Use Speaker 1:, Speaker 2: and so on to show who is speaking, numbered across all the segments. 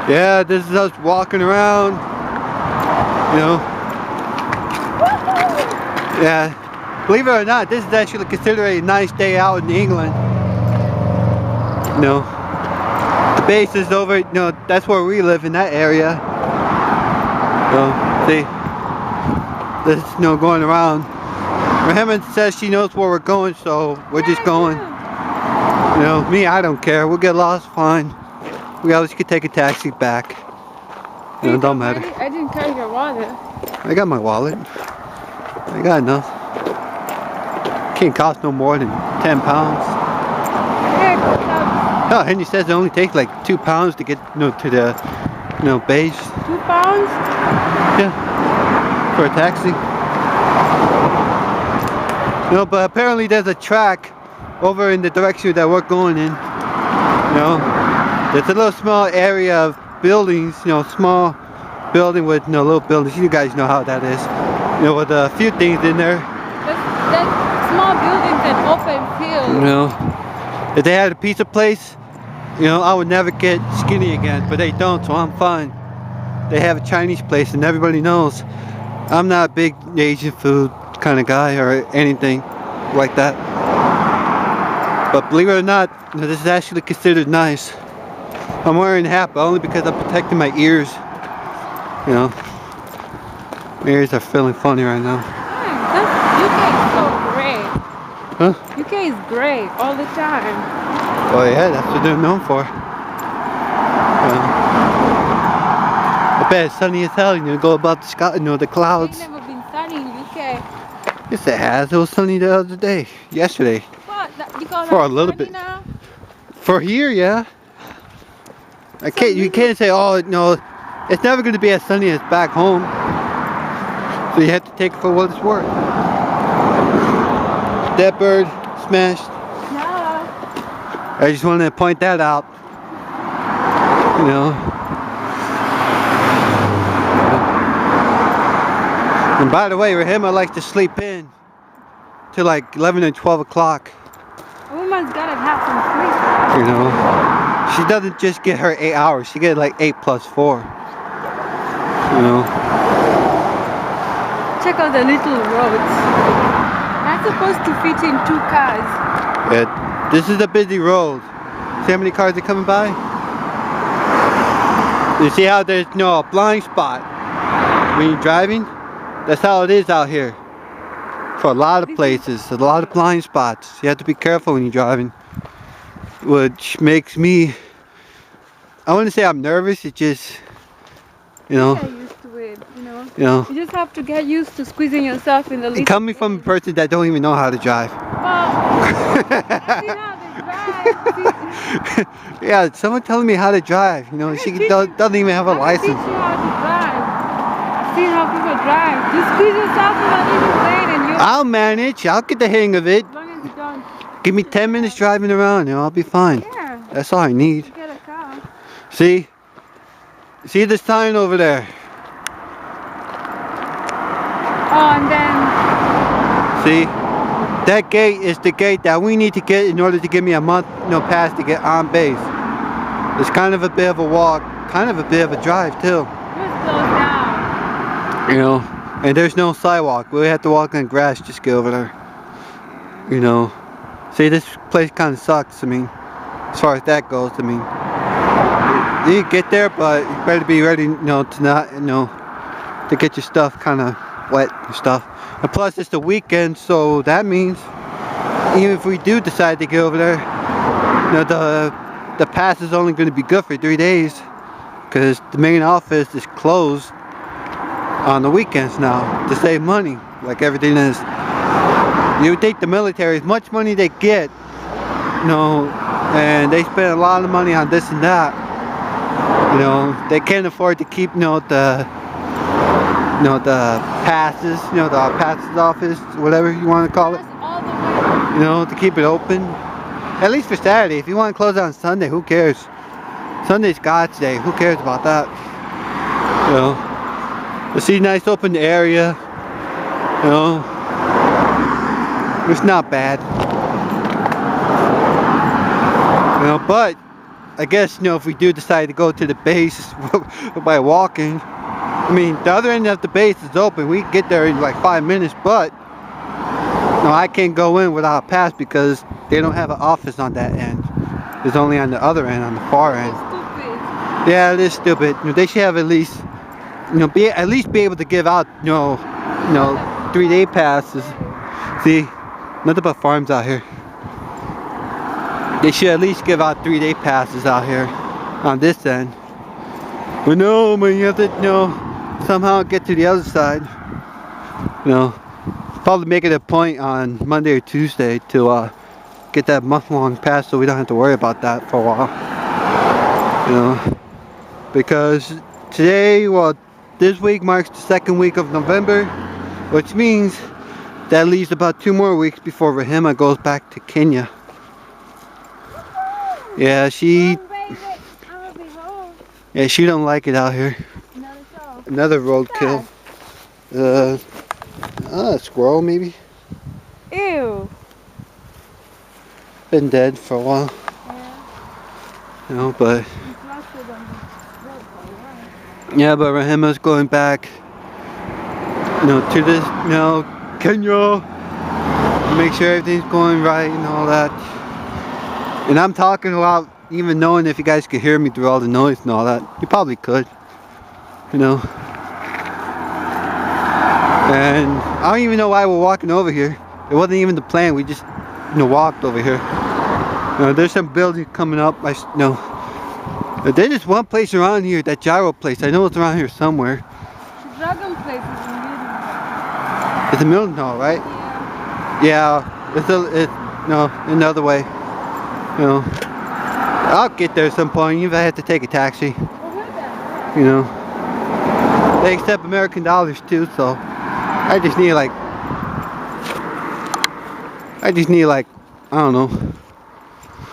Speaker 1: Yeah, this is us walking around, you know. Yeah, believe it or not, this is actually considered a nice day out in England. You know, the base is over, you know, that's where we live in that area. So, see, this is, you know, going around. Rahima says she knows where we're going, so we're just going. You know, me, I don't care. We'll get lost, fine. We always could take a taxi back. You know, don't matter.
Speaker 2: I didn't carry your wallet.
Speaker 1: I got my wallet. I got enough. Can't cost no more than 10 pounds. Oh, Henry says it only takes like 2 pounds to get, you know, to the, you know, base.
Speaker 2: 2 pounds?
Speaker 1: Yeah. For a taxi. No, but apparently there's a track over in the direction that we're going in. You know, there's a little small area of buildings, you know, small building with, you know, little buildings. You guys know how that is. You know, with a few things in there.
Speaker 2: That's small buildings and open fields.
Speaker 1: You know, if they had a pizza place, you know, I would never get skinny again, but they don't, so I'm fine. They have a Chinese place and everybody knows I'm not a big Asian food kind of guy or anything like that. But believe it or not, you know, this is actually considered nice. I'm wearing a hat, but only because I'm protecting my ears. You know, my ears are feeling funny right now.
Speaker 2: UK is so great.
Speaker 1: Huh?
Speaker 2: UK is great all the time.
Speaker 1: Oh yeah, that's what they're known for. I bet it's sunny as hell. You know, go about the sky, you know, the clouds.
Speaker 2: It's never been sunny in UK.
Speaker 1: Yes, it has. It was sunny the other day, yesterday.
Speaker 2: What? You call
Speaker 1: For
Speaker 2: that
Speaker 1: a little
Speaker 2: sunny
Speaker 1: bit.
Speaker 2: now?
Speaker 1: For here, yeah. I can't. You can't say, oh no, it's never going to be as sunny as back home. So you have to take it for what it's worth. That bird smashed.
Speaker 2: Yeah.
Speaker 1: I just wanted to point that out. You know. And by the way, Rahima likes to sleep in till like 11 and 12 o'clock.
Speaker 2: A woman's gotta have some sleep.
Speaker 1: You know, she doesn't just get her 8 hours. She gets like 8 plus 4. You know.
Speaker 2: Check out the little roads. Not supposed to fit in 2 cars.
Speaker 1: Yeah, this is a busy road. See how many cars are coming by? You see how there's no blind spot when you're driving? That's how it is out here. For a lot of places, a lot of blind spots. You have to be careful when you're driving. Which makes me, I wouldn't say I'm nervous, it just, you know.
Speaker 2: Get used to it, you know.
Speaker 1: You know.
Speaker 2: You just have to get used to squeezing yourself in the little.
Speaker 1: Coming from a person that don't even know how to drive.
Speaker 2: Well, see how they drive.
Speaker 1: Yeah, someone telling me how to drive. You know, she doesn't even have a license.
Speaker 2: Teach you how to drive. See how people drive. Just squeeze yourself in a little lane and you.
Speaker 1: I'll manage. I'll get the hang of it.
Speaker 2: As long as you don't.
Speaker 1: Give me 10 minutes driving around, you know, I'll be fine.
Speaker 2: Yeah.
Speaker 1: That's all I need.
Speaker 2: Get a car.
Speaker 1: See? See this sign over there?
Speaker 2: Oh, and then.
Speaker 1: See? That gate is the gate that we need to get in order to give me a month, no pass to get on base. It's kind of a bit of a walk, kind of a bit of a drive too.
Speaker 2: Just slow down.
Speaker 1: You know, and there's no sidewalk. We have to walk on grass just to get over there. You know. See, this place kind of sucks, I mean, as far as that goes, I mean. You get there, but you better be ready, you know, to not, you know, to get your stuff kind of wet and stuff. And plus, it's the weekend, so that means even if we do decide to get over there, you know, the pass is only going to be good for 3 days, because the main office is closed on the weekends now to save money, like everything is. You would think the military, as much money they get, you know, and they spend a lot of money on this and that, you know, they can't afford to keep, you know, the passes, you know, the passes office, whatever you want to call it, you know, to keep it open. At least for Saturday. If you want to close on Sunday, who cares? Sunday's God's day. Who cares about that? You know, you see, nice open area. You know. It's not bad. know, but I guess, you know, if we do decide to go to the base by walking, I mean, the other end of the base is open. We can get there in like 5 minutes, but no, I can't go in without a pass because they don't have an office on that end. It's only on the other end, on the far end.
Speaker 2: Stupid.
Speaker 1: Yeah, it is stupid. You know, they should have at least, you know, at least be able to give out, you know, 3-day passes. See, nothing but farms out here. They should at least give out 3-day passes out here on this end. But no, man, you have to, you know, somehow get to the other side. You know, probably make it a point on Monday or Tuesday to get that month-long pass so we don't have to worry about that for a while. You know, because today, well, this week marks the 2nd week of November, which means that leaves about 2 more weeks before Rahima goes back to Kenya. Yeah, she don't like it out here. Another roadkill. A squirrel maybe.
Speaker 2: Ew.
Speaker 1: Been dead for a while.
Speaker 2: Yeah.
Speaker 1: You know, but yeah, but Rahima's going back, you know, to this, you know, Kenya, make sure everything's going right and all that. And I'm talking without even knowing if you guys could hear me through all the noise and all that. You probably could, you know. And I don't even know why we're walking over here. It wasn't even the plan. We just, you know, walked over here. You know, there's some buildings coming up. You know, there's just one place around here, that gyro place. I know it's around here somewhere.
Speaker 2: The dragon place is in Mildenhall.
Speaker 1: It's in Mildenhall, right?
Speaker 2: Yeah.
Speaker 1: Yeah. It's no, another way. You know, I'll get there at some point, even if I have to take a taxi. You know, they accept American dollars too, so I just need like, I don't know.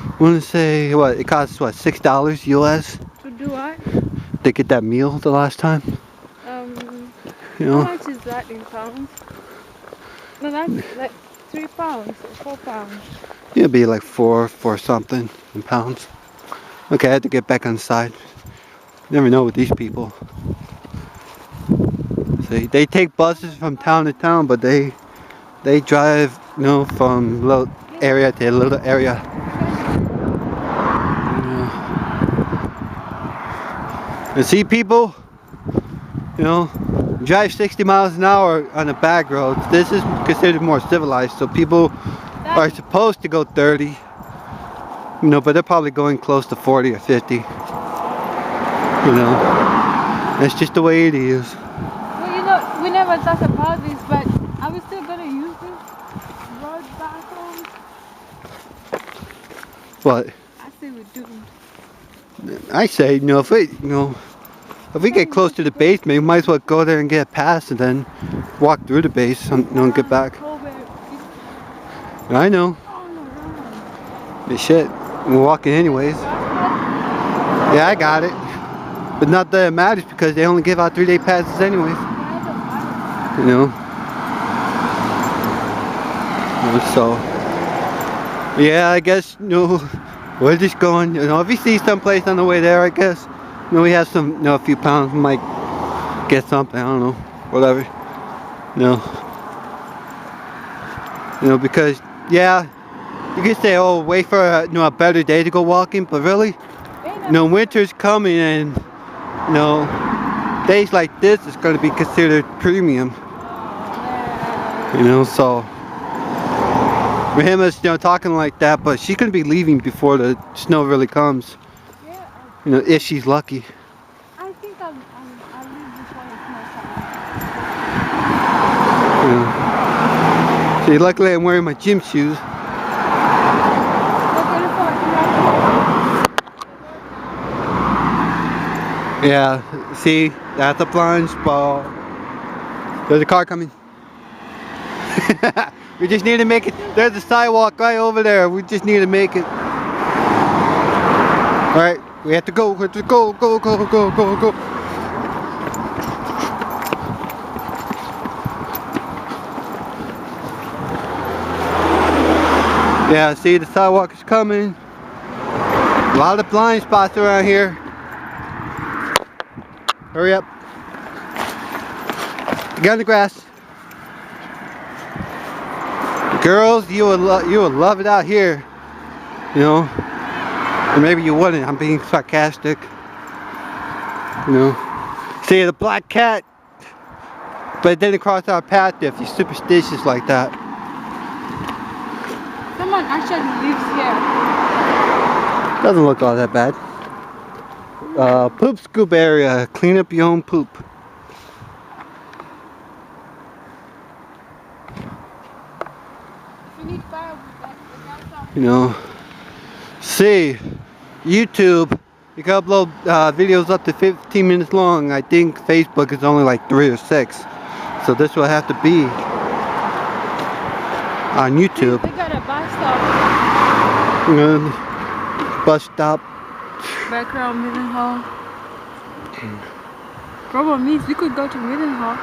Speaker 1: I want to say what it costs. What, $6 US?
Speaker 2: To do what?
Speaker 1: To get that meal the last time. You know.
Speaker 2: How much is that in pounds? No, that's like 3 pounds or 4 pounds.
Speaker 1: It'll be like four something in pounds. Okay, I had to get back on the side. Never know with these people. See, they take buses from town to town, but they drive, you know, from little area to little area. And see, people, you know, drive 60 miles an hour on the back roads. This is considered more civilized, so people are supposed to go 30, you know, but they're probably going close to 40 or 50. You know, that's just the way it is.
Speaker 2: Well, you know, we never talked about this, but are we still gonna use this road back home?
Speaker 1: What?
Speaker 2: I say we do.
Speaker 1: I say, you know, if we get close to the base, maybe we might as well go there and get a pass and then walk through the base and, you know, get back. I know. But shit, we're walking anyways. Yeah, I got it. But not that it matters because they only give out 3-day passes anyways. You know. So, yeah, I guess, you know, we're just going, you know, if we see someplace on the way there, I guess, you know, we have some, you know, a few pounds, we might get something, I don't know, whatever. You know, because, yeah, you can say, oh, wait for a, you know, a better day to go walking, but really, you know, winter's coming and, you know, days like this is going to be considered premium. You know, so Rahima's, you know, talking like that, but she's going to be leaving before the snow really comes. You know, if she's lucky.
Speaker 2: I think I'll leave before the snow comes.
Speaker 1: Yeah. See, luckily I'm wearing my gym shoes. Yeah, see, that's a plunge ball. There's a car coming. We just need to make it. There's a sidewalk right over there. We just need to make it. Alright, we have to go. We have to go. Yeah, see, the sidewalk is coming. A lot of blind spots around here. Hurry up. Get on the grass. Girls, you would love it out here. You know. Or maybe you wouldn't. I'm being sarcastic. You know. See the black cat. But it didn't cross our path if you're superstitious like that.
Speaker 2: Someone actually lives here.
Speaker 1: Doesn't look all that bad. Poop scoop area. Clean up your own poop.
Speaker 2: If you need firewood,
Speaker 1: You know. See, YouTube. You can upload videos up to 15 minutes long. I think Facebook is only like 3 or 6. So this will have to be on YouTube.
Speaker 2: They got a bus stop.
Speaker 1: Bus stop.
Speaker 2: Back around Millenhall. Problem is, we could go to Millenhall.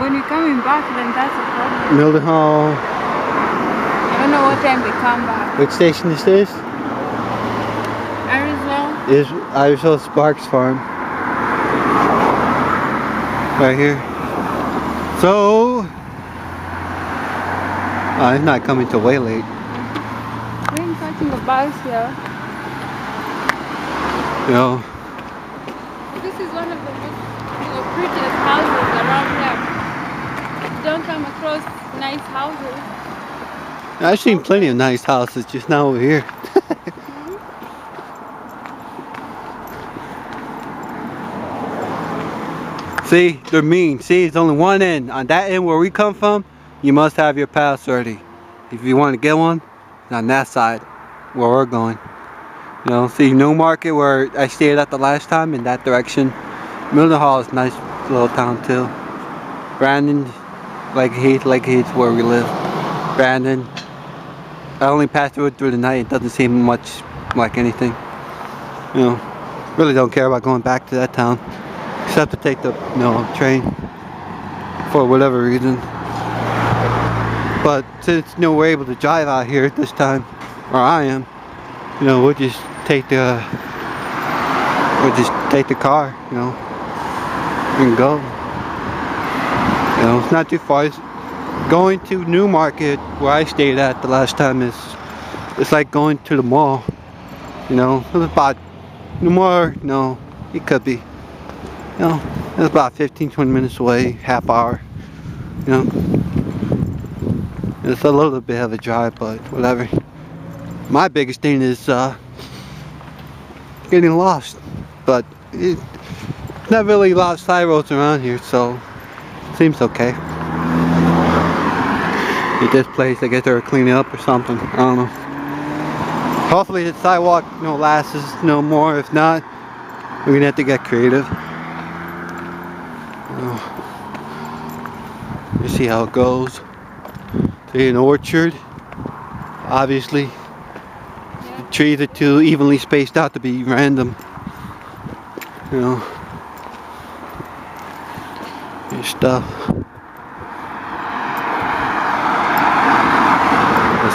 Speaker 2: When we're coming back, then that's a problem.
Speaker 1: Millenhall.
Speaker 2: I don't know what time they come back.
Speaker 1: Which station is this?
Speaker 2: Arizona.
Speaker 1: Is Arizona Sparks Farm. Right here. So, it's not coming till way late.
Speaker 2: We ain't catching the bus here.
Speaker 1: You know.
Speaker 2: This is one of the most prettiest houses around here. You don't come across nice houses.
Speaker 1: I've seen plenty of nice houses, just not over here. See, they're mean. See, it's only one end. On that end where we come from, you must have your pass ready. If you want to get one, on that side, where we're going. You know, see, New Market where I stayed at the last time, in that direction. Millenhall is a nice little town too. Brandon, Lake Heath where we live. Brandon. I only passed through it through the night. It doesn't seem much like anything. You know, really don't care about going back to that town. Except to take the train for whatever reason. But since we're able to drive out here this time, or I am, we'll just take the car, and go. It's not too far. Going to New Market where I stayed at the last time it's like going to the mall. It's about more. No, it could be. It's about 15-20 minutes away, half hour. It's a little bit of a drive, but whatever. My biggest thing is getting lost, but it's not really a lot of side roads around here, so it seems okay. At this place, I guess they're cleaning up or something. I don't know. Hopefully the sidewalk lasts us no more. If not, we're gonna have to get creative. You see how it goes. See an orchard. Obviously, the trees are too evenly spaced out to be random. Your stuff.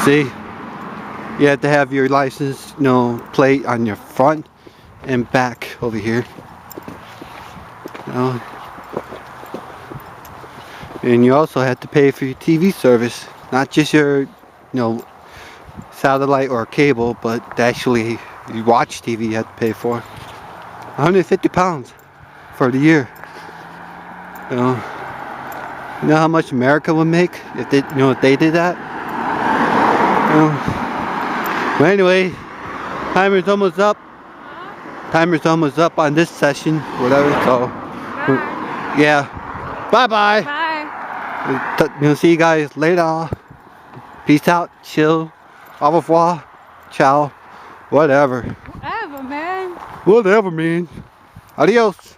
Speaker 1: See, you have to have your license, plate on your front and back over here. And you also have to pay for your TV service, not just your, satellite or cable, but actually you watch TV you have to pay for. 150 pounds for the year. You know how much America would make if they, if they did that? But anyway, timer's almost up. Timer's almost up on this session, whatever. So, yeah. Bye-bye.
Speaker 2: Bye.
Speaker 1: See you guys later. Peace out. Chill. Au revoir. Ciao. Whatever.
Speaker 2: Whatever, man.
Speaker 1: Whatever, man. Adios.